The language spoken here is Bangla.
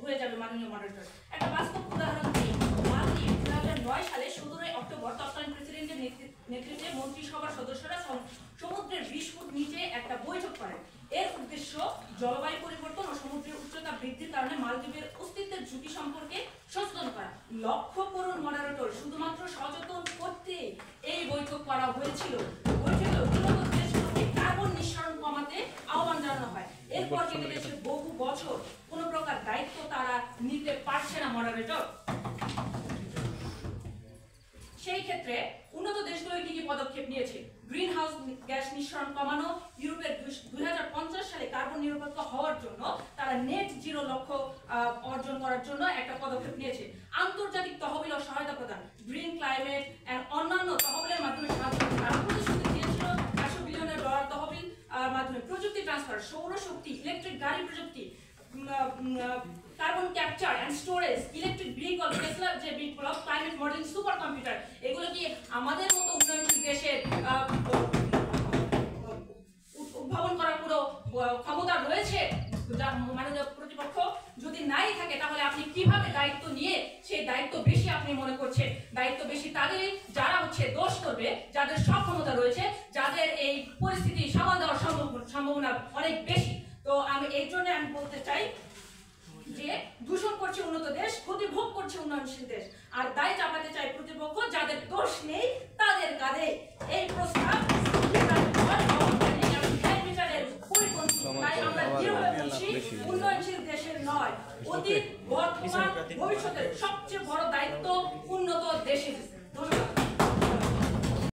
হয়ে যাবে মাননীয় মডারেটর। একটা বাস্তব উদাহরণ দিই। মালদ্বীপ 2009 সালে 17 অক্টোবর তৎকালীন প্রেসিডেন্টের নেতৃত্বে মন্ত্রিসভার সদস্যরা সমুদ্রের 20 ফুট নিচে একটা বৈঠক করেন। এর উদ্দেশ্য জলবায়ু পরিবর্তন ও সমুদ্রের উচ্চতা বৃদ্ধির কারণে মালদ্বীপের অস্তিত্বের ঝুঁকি সম্পর্কে সচেতন করা। লক্ষ্য করুন মডারেটর, শুধুমাত্র সচেতন করতে এই বৈঠক করা হয়েছিল। বৈঠকে উন্নত দেশগুলোকে কার্বন নিঃসরণ কমাতে আহ্বান জানানো হয়। এরপর কেটে গেছে বহু বছর, কোন প্রকার দায়িত্ব তারা নিতে পারছে না মডারেটর। সেই ক্ষেত্রে উন্নত দেশগুলো কি কি পদক্ষেপ নিয়েছে? গ্রিন হাউস গ্যাস নিঃসরণ কমানো, ইউরোপের 2050 সালে কার্বন নিরপেক্ষ হওয়ার জন্য তারা নেট জিরো লক্ষ্য অর্জন করার জন্য একটা পদক্ষেপ নিয়েছে। আন্তর্জাতিক তহবিল ও সহায়তা প্রদান, গ্রিন ক্লাইমেট এন্ড অন্যান্য তহবিলের মাধ্যমে সাহায্য তারা প্রতিশ্রুতি দিয়েছিল। $100 বিলিয়ন তহবিল মাধ্যমে প্রযুক্তি ট্রান্সফার, সৌরশক্তি, ইলেকট্রিক গাড়ি প্রযুক্তি, carbon capture and storage, electric vehicle, Tesla যে বিপ্লব, ক্লাইমেট মডেলিং, সুপার কম্পিউটার, এগুলো কি আমাদের মতো উন্নয়নশীল দেশের উদ্ভাবন করার পুরো ক্ষমতা রয়েছে? মাননীয় প্রতিপক্ষ, যদি নাই থাকে তাহলে আপনি কিভাবে দায়িত্ব নিয়ে সেই দায়িত্ব বেশি আপনি মনে করছেন? দায়িত্ব বেশি তাদেরই যারা দোষ করবে, যাদের সব ক্ষমতা রয়েছে, যাদের এই পরিস্থিতি সামাল দেওয়ার সম্ভাবনা অনেক বেশি। তো আমি এই জন্য আমি বলতে চাই যে দূষণ করছে উন্নত দেশ, ক্ষতি ভোগ করছে উন্নয়নশীল দেশ, আর দায় চাপাতে চাই প্রতিপক্ষ যাদের দোষ নেই তাদের কাঁধে। এই প্রস্তাব